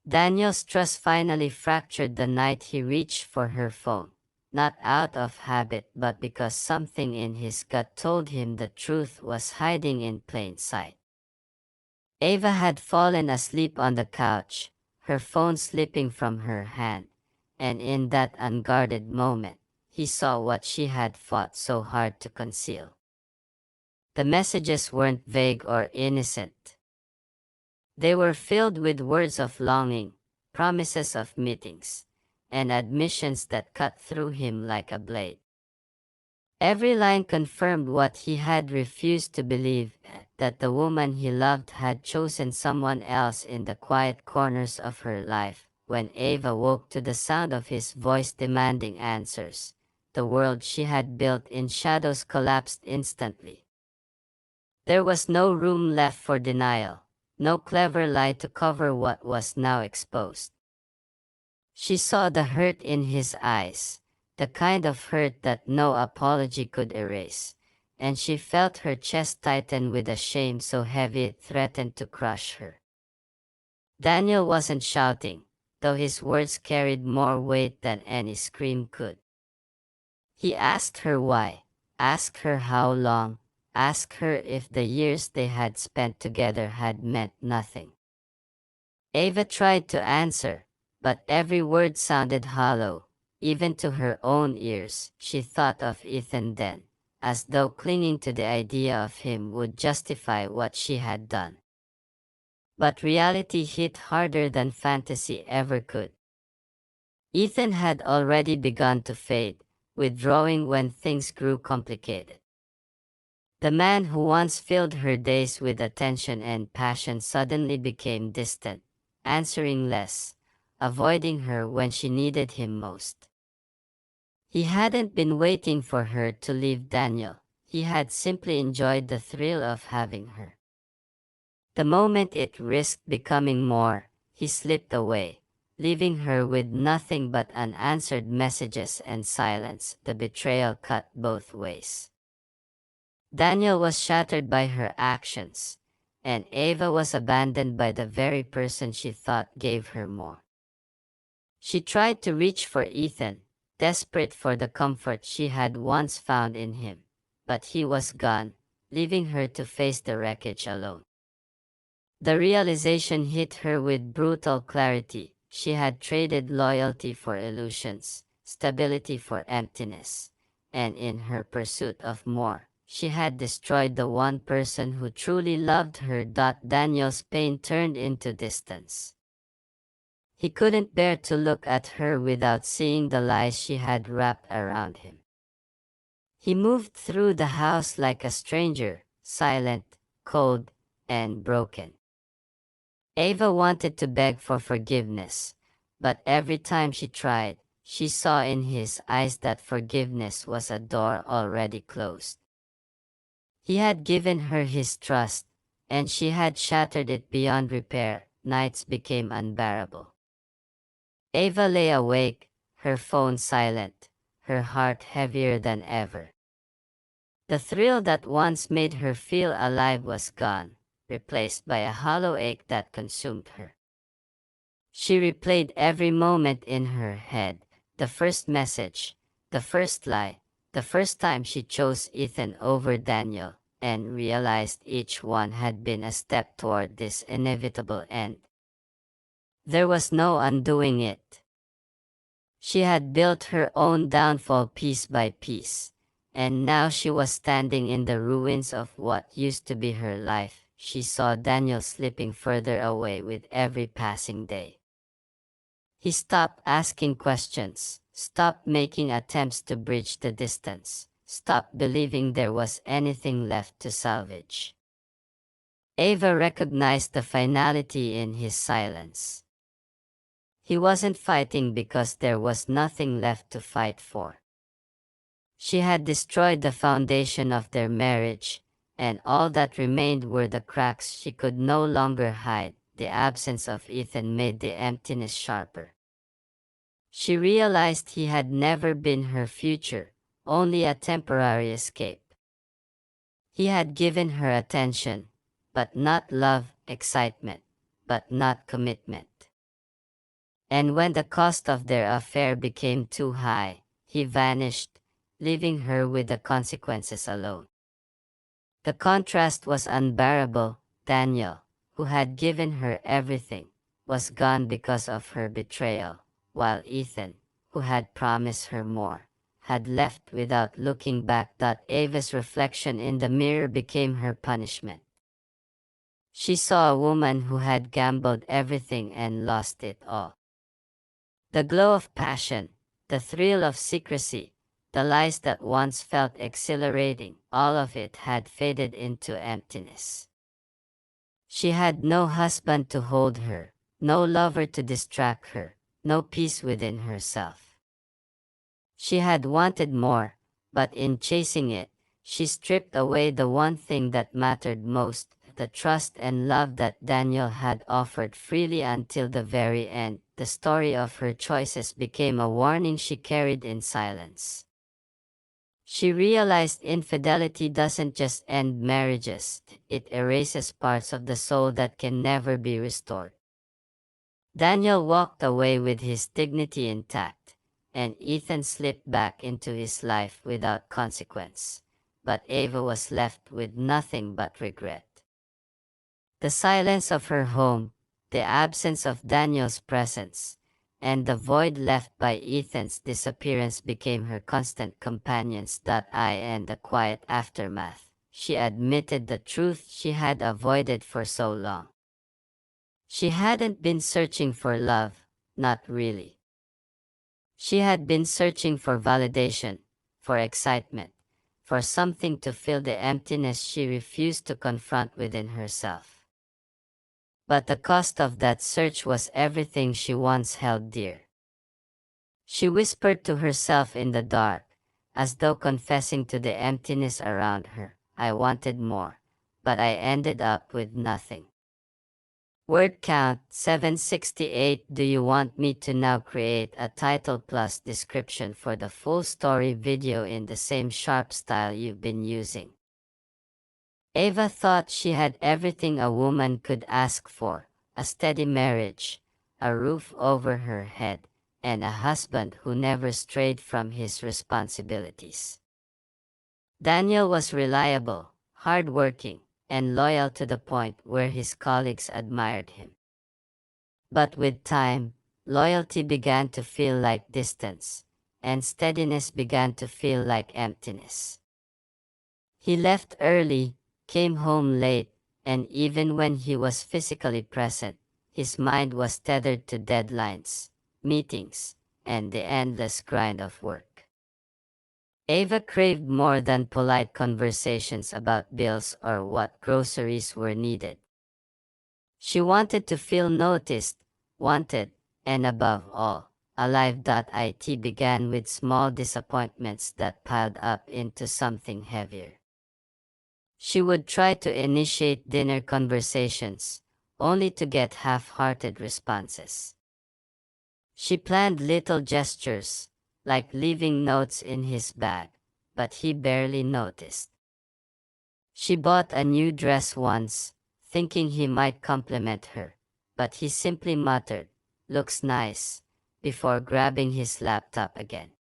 Daniel's trust finally fractured the night he reached for her phone, not out of habit but because something in his gut told him the truth was hiding in plain sight. Ava had fallen asleep on the couch, her phone slipping from her hand, and in that unguarded moment, he saw what she had fought so hard to conceal. The messages weren't vague or innocent. They were filled with words of longing, promises of meetings, and admissions that cut through him like a blade. Every line confirmed what he had refused to believe, that the woman he loved had chosen someone else in the quiet corners of her life. When Ava woke to the sound of his voice demanding answers, the world she had built in shadows collapsed instantly. There was no room left for denial, no clever lie to cover what was now exposed. She saw the hurt in his eyes, the kind of hurt that no apology could erase, and she felt her chest tighten with a shame so heavy it threatened to crush her. Daniel wasn't shouting, though his words carried more weight than any scream could. He asked her why, asked her how long, asked her if the years they had spent together had meant nothing. Ava tried to answer, but every word sounded hollow, even to her own ears. She thought of Ethan then, as though clinging to the idea of him would justify what she had done. But reality hit harder than fantasy ever could. Ethan had already begun to fade, withdrawing when things grew complicated. The man who once filled her days with attention and passion suddenly became distant, answering less, avoiding her when she needed him most. He hadn't been waiting for her to leave Daniel, he had simply enjoyed the thrill of having her. The moment it risked becoming more, he slipped away, leaving her with nothing but unanswered messages and silence. The betrayal cut both ways. Daniel was shattered by her actions, and Ava was abandoned by the very person she thought gave her more. She tried to reach for Ethan, desperate for the comfort she had once found in him, but he was gone, leaving her to face the wreckage alone. The realization hit her with brutal clarity. She had traded loyalty for illusions, stability for emptiness, and in her pursuit of more, she had destroyed the one person who truly loved her. Daniel's pain turned into distance. He couldn't bear to look at her without seeing the lies she had wrapped around him. He moved through the house like a stranger, silent, cold, and broken. Ava wanted to beg for forgiveness, but every time she tried, she saw in his eyes that forgiveness was a door already closed. He had given her his trust, and she had shattered it beyond repair. Nights became unbearable. Ava lay awake, her phone silent, her heart heavier than ever. The thrill that once made her feel alive was gone, replaced by a hollow ache that consumed her. She replayed every moment in her head, the first message, the first lie, the first time she chose Ethan over Daniel, and realized each one had been a step toward this inevitable end. There was no undoing it. She had built her own downfall piece by piece, and now she was standing in the ruins of what used to be her life. She saw Daniel slipping further away with every passing day. He stopped asking questions, stopped making attempts to bridge the distance, stopped believing there was anything left to salvage. Ava recognized the finality in his silence. He wasn't fighting because there was nothing left to fight for. She had destroyed the foundation of their marriage, and all that remained were the cracks she could no longer hide. The absence of Ethan made the emptiness sharper. She realized he had never been her future, only a temporary escape. He had given her attention, but not love, excitement, but not commitment. And when the cost of their affair became too high, he vanished, leaving her with the consequences alone. The contrast was unbearable. Daniel, who had given her everything, was gone because of her betrayal, while Ethan, who had promised her more, had left without looking back. Ava's reflection in the mirror became her punishment. She saw a woman who had gambled everything and lost it all. The glow of passion, the thrill of secrecy, the lies that once felt exhilarating, all of it had faded into emptiness. She had no husband to hold her, no lover to distract her, no peace within herself. She had wanted more, but in chasing it, she stripped away the one thing that mattered most, the trust and love that Daniel had offered freely until the very end. The story of her choices became a warning she carried in silence. She realized infidelity doesn't just end marriages, it erases parts of the soul that can never be restored. Daniel walked away with his dignity intact, and Ethan slipped back into his life without consequence, but Ava was left with nothing but regret. The silence of her home, the absence of Daniel's presence, and the void left by Ethan's disappearance became her constant companions. In the quiet aftermath, she admitted the truth she had avoided for so long. She hadn't been searching for love, not really. She had been searching for validation, for excitement, for something to fill the emptiness she refused to confront within herself. But the cost of that search was everything she once held dear. She whispered to herself in the dark, as though confessing to the emptiness around her, "I wanted more, but I ended up with nothing." Word count 768. Do you want me to now create a title plus description for the full story video in the same sharp style you've been using? Ava thought she had everything a woman could ask for: a steady marriage, a roof over her head, and a husband who never strayed from his responsibilities. Daniel was reliable, hardworking, and loyal to the point where his colleagues admired him. But with time, loyalty began to feel like distance, and steadiness began to feel like emptiness. He left early, came home late, and even when he was physically present, his mind was tethered to deadlines, meetings, and the endless grind of work. Ava craved more than polite conversations about bills or what groceries were needed. She wanted to feel noticed, wanted, and above all, alive. It began with small disappointments that piled up into something heavier. She would try to initiate dinner conversations, only to get half-hearted responses. She planned little gestures, like leaving notes in his bag, but he barely noticed. She bought a new dress once, thinking he might compliment her, but he simply muttered, "Looks nice," before grabbing his laptop again.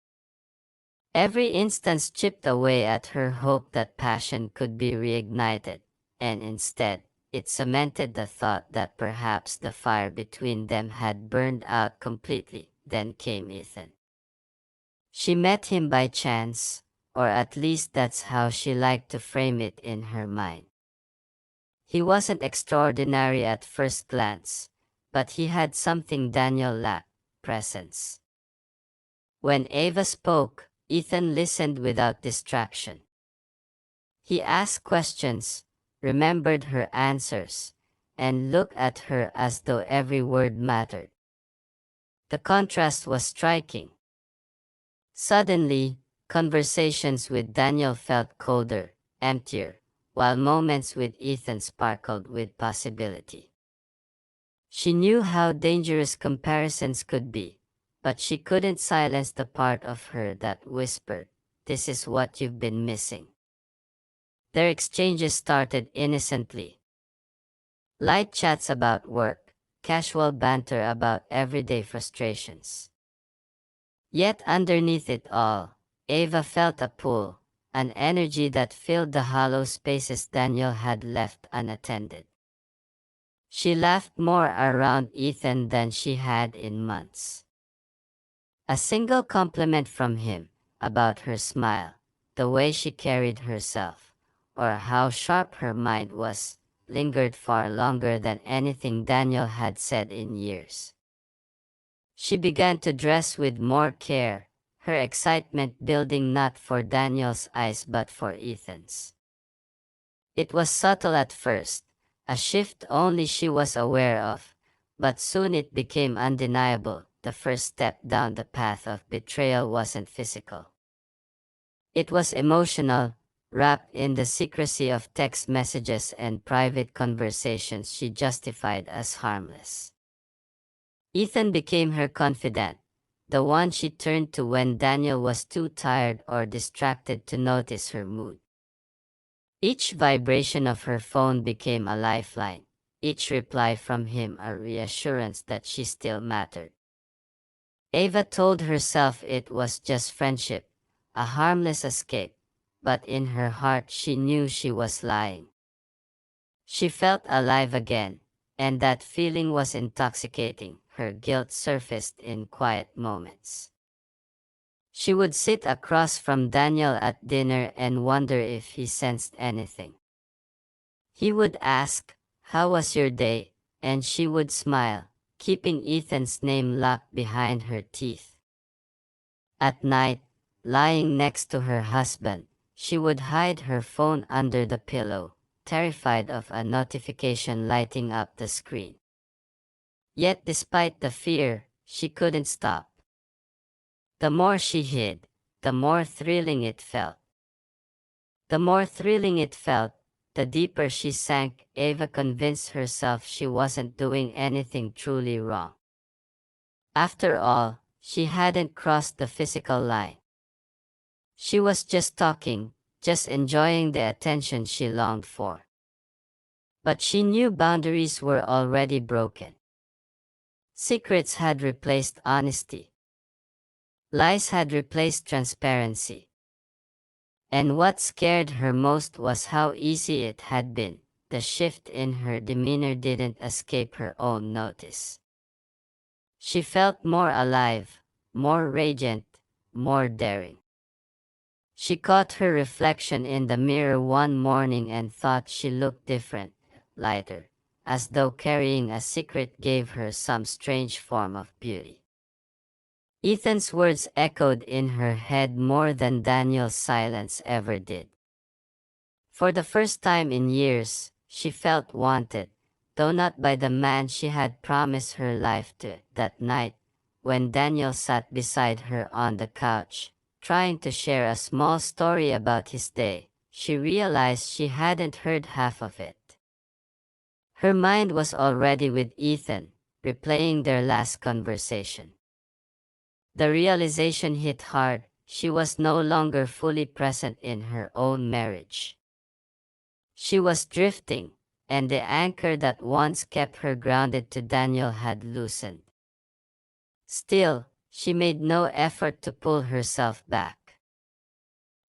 Every instance chipped away at her hope that passion could be reignited, and instead, it cemented the thought that perhaps the fire between them had burned out completely. Then came Ethan. She met him by chance, or at least that's how she liked to frame it in her mind. He wasn't extraordinary at first glance, but he had something Daniel lacked: presence. When Ava spoke, Ethan listened without distraction. He asked questions, remembered her answers, and looked at her as though every word mattered. The contrast was striking. Suddenly, conversations with Daniel felt colder, emptier, while moments with Ethan sparkled with possibility. She knew how dangerous comparisons could be, but she couldn't silence the part of her that whispered, "This is what you've been missing." Their exchanges started innocently. Light chats about work, casual banter about everyday frustrations. Yet underneath it all, Ava felt a pull, an energy that filled the hollow spaces Daniel had left unattended. She laughed more around Ethan than she had in months. A single compliment from him, about her smile, the way she carried herself, or how sharp her mind was, lingered far longer than anything Daniel had said in years. She began to dress with more care, her excitement building not for Daniel's eyes but for Ethan's. It was subtle at first, a shift only she was aware of, but soon it became undeniable. The first step down the path of betrayal wasn't physical. It was emotional, wrapped in the secrecy of text messages and private conversations she justified as harmless. Ethan became her confidant, the one she turned to when Daniel was too tired or distracted to notice her mood. Each vibration of her phone became a lifeline, each reply from him a reassurance that she still mattered. Ava told herself it was just friendship, a harmless escape, but in her heart she knew she was lying. She felt alive again, and that feeling was intoxicating. Her guilt surfaced in quiet moments. She would sit across from Daniel at dinner and wonder if he sensed anything. He would ask, "How was your day?" and she would smile, keeping Ethan's name locked behind her teeth. At night, lying next to her husband, she would hide her phone under the pillow, terrified of a notification lighting up the screen. Yet despite the fear, she couldn't stop. The more she hid, the more thrilling it felt. The more thrilling it felt, the deeper she sank. Ava convinced herself she wasn't doing anything truly wrong. After all, she hadn't crossed the physical line. She was just talking, just enjoying the attention she longed for. But she knew boundaries were already broken. Secrets had replaced honesty. Lies had replaced transparency. And what scared her most was how easy it had been. The shift in her demeanor didn't escape her own notice. She felt more alive, more radiant, more daring. She caught her reflection in the mirror one morning and thought she looked different, lighter, as though carrying a secret gave her some strange form of beauty. Ethan's words echoed in her head more than Daniel's silence ever did. For the first time in years, she felt wanted, though not by the man she had promised her life to. That night, when Daniel sat beside her on the couch, trying to share a small story about his day, she realized she hadn't heard half of it. Her mind was already with Ethan, replaying their last conversation. The realization hit hard. She was no longer fully present in her own marriage. She was drifting, and the anchor that once kept her grounded to Daniel had loosened. Still, she made no effort to pull herself back.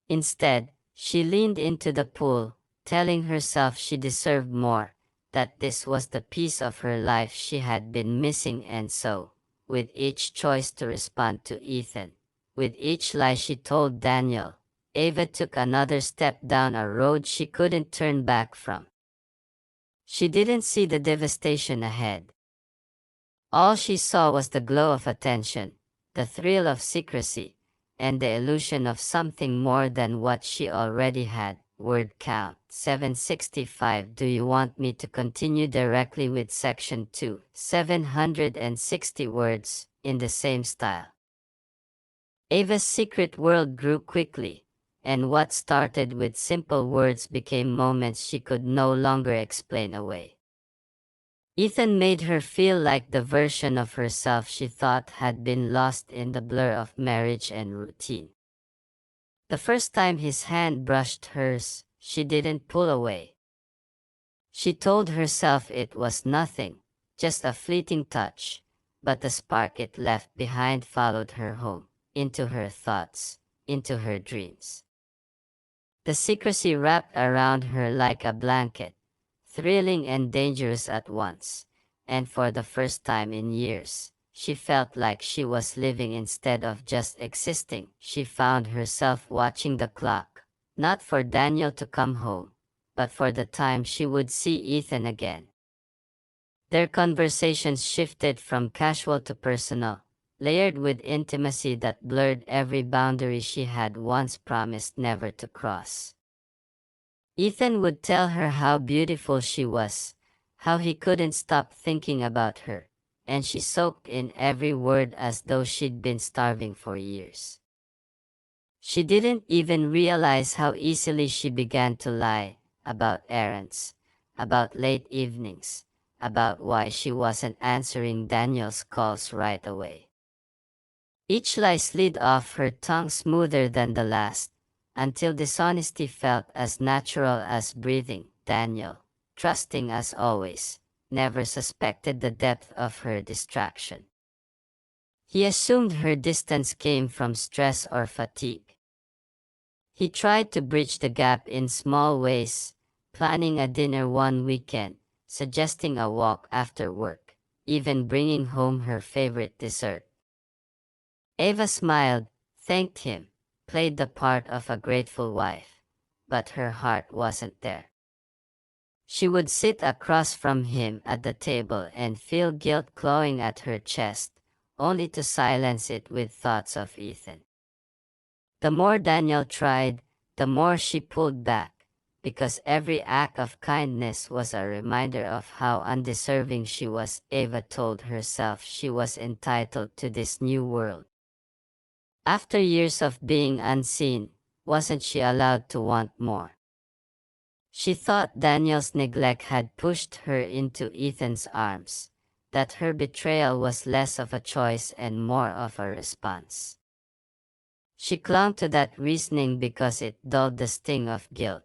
Instead, she leaned into the pool, telling herself she deserved more, that this was the piece of her life she had been missing. And so, with each choice to respond to Ethan, with each lie she told Daniel, Ava took another step down a road she couldn't turn back from. She didn't see the devastation ahead. All she saw was the glow of attention, the thrill of secrecy, and the illusion of something more than what she already had. Word count 765. Do you want me to continue directly with section 2? 760 words, in the same style. Ava's secret world grew quickly, and what started with simple words became moments she could no longer explain away. Ethan made her feel like the version of herself she thought had been lost in the blur of marriage and routine. The first time his hand brushed hers, she didn't pull away. She told herself it was nothing, just a fleeting touch, but the spark it left behind followed her home, into her thoughts, into her dreams. The secrecy wrapped around her like a blanket, thrilling and dangerous at once, and for the first time in years, she felt like she was living instead of just existing. She found herself watching the clock, not for Daniel to come home, but for the time she would see Ethan again. Their conversations shifted from casual to personal, layered with intimacy that blurred every boundary she had once promised never to cross. Ethan would tell her how beautiful she was, how he couldn't stop thinking about her, and she soaked in every word as though she'd been starving for years. She didn't even realize how easily she began to lie about errands, about late evenings, about why she wasn't answering Daniel's calls right away. Each lie slid off her tongue smoother than the last, until dishonesty felt as natural as breathing. Daniel, trusting as always, never suspected the depth of her distraction. He assumed her distance came from stress or fatigue. He tried to bridge the gap in small ways, planning a dinner one weekend, suggesting a walk after work, even bringing home her favorite dessert. Ava smiled, thanked him, played the part of a grateful wife, but her heart wasn't there. She would sit across from him at the table and feel guilt clawing at her chest, only to silence it with thoughts of Ethan. The more Daniel tried, the more she pulled back, because every act of kindness was a reminder of how undeserving she was. Ava told herself she was entitled to this new world. After years of being unseen, wasn't she allowed to want more? She thought Daniel's neglect had pushed her into Ethan's arms, that her betrayal was less of a choice and more of a response. She clung to that reasoning because it dulled the sting of guilt.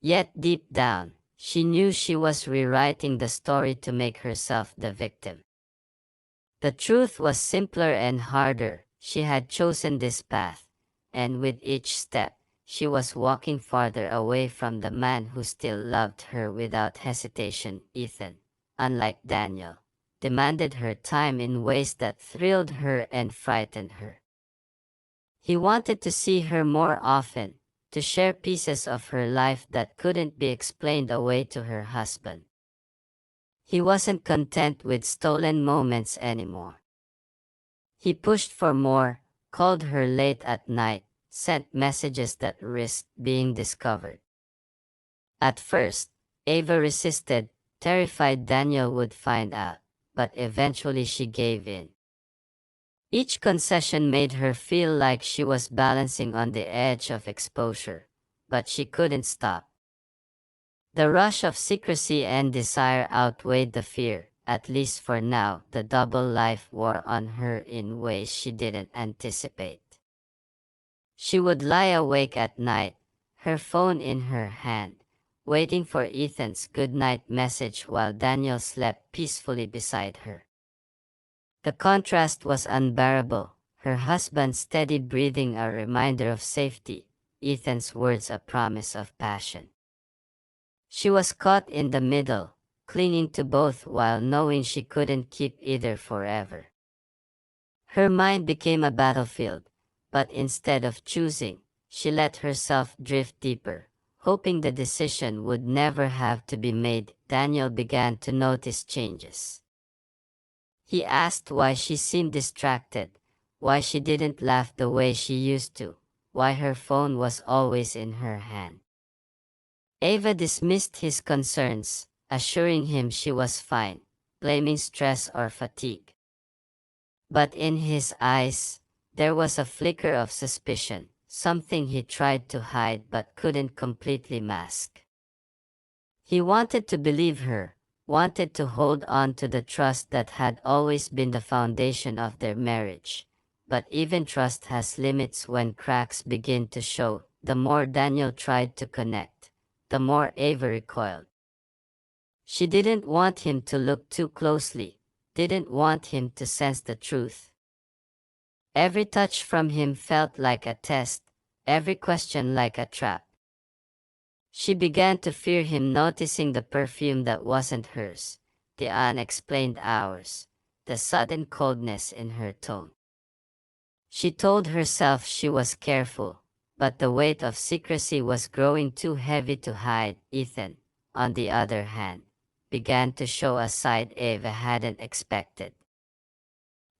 Yet deep down, she knew she was rewriting the story to make herself the victim. The truth was simpler and harder. She had chosen this path, and with each step, she was walking farther away from the man who still loved her without hesitation. Ethan, unlike Daniel, demanded her time in ways that thrilled her and frightened her. He wanted to see her more often, to share pieces of her life that couldn't be explained away to her husband. He wasn't content with stolen moments anymore. He pushed for more, called her late at night, sent messages that risked being discovered. At first, Ava resisted, terrified Daniel would find out, but eventually she gave in. Each concession made her feel like she was balancing on the edge of exposure, but she couldn't stop. The rush of secrecy and desire outweighed the fear. At least for now. The double life wore on her in ways she didn't anticipate. She would lie awake at night, her phone in her hand, waiting for Ethan's goodnight message while Daniel slept peacefully beside her. The contrast was unbearable, her husband's steady breathing a reminder of safety, Ethan's words a promise of passion. She was caught in the middle, clinging to both while knowing she couldn't keep either forever. Her mind became a battlefield, but instead of choosing, she let herself drift deeper, hoping the decision would never have to be made. Daniel began to notice changes. He asked why she seemed distracted, why she didn't laugh the way she used to, why her phone was always in her hand. Ava dismissed his concerns, assuring him she was fine, blaming stress or fatigue. But in his eyes, there was a flicker of suspicion, something he tried to hide but couldn't completely mask. He wanted to believe her, wanted to hold on to the trust that had always been the foundation of their marriage. But even trust has limits when cracks begin to show. The more Daniel tried to connect, the more Ava recoiled. She didn't want him to look too closely, didn't want him to sense the truth. Every touch from him felt like a test, every question like a trap. She began to fear him, noticing the perfume that wasn't hers, the unexplained hours, the sudden coldness in her tone. She told herself she was careful, but the weight of secrecy was growing too heavy to hide. Ethan, on the other hand, began to show a side Ava hadn't expected.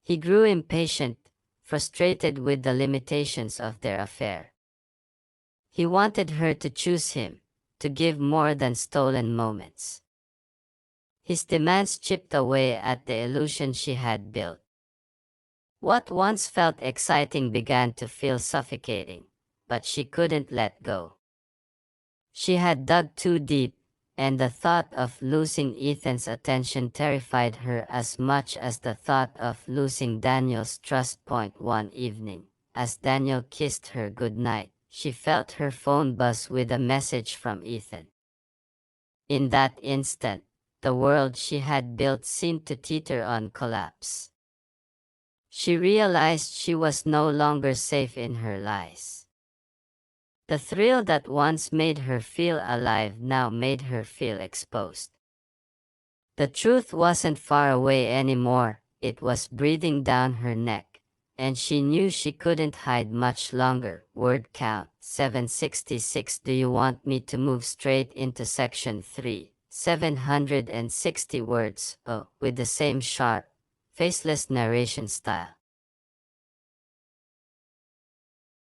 He grew impatient, frustrated with the limitations of their affair. He wanted her to choose him, to give more than stolen moments. His demands chipped away at the illusion she had built. What once felt exciting began to feel suffocating, but she couldn't let go. She had dug too deep, and the thought of losing Ethan's attention terrified her as much as the thought of losing Daniel's trust. One evening, as Daniel kissed her goodnight, she felt her phone buzz with a message from Ethan. In that instant, the world she had built seemed to teeter on collapse. She realized she was no longer safe in her lies. The thrill that once made her feel alive now made her feel exposed. The truth wasn't far away anymore, it was breathing down her neck, and she knew she couldn't hide much longer. Word count 766. Do you want me to move straight into section 3? 760 words, with the same sharp, faceless narration style.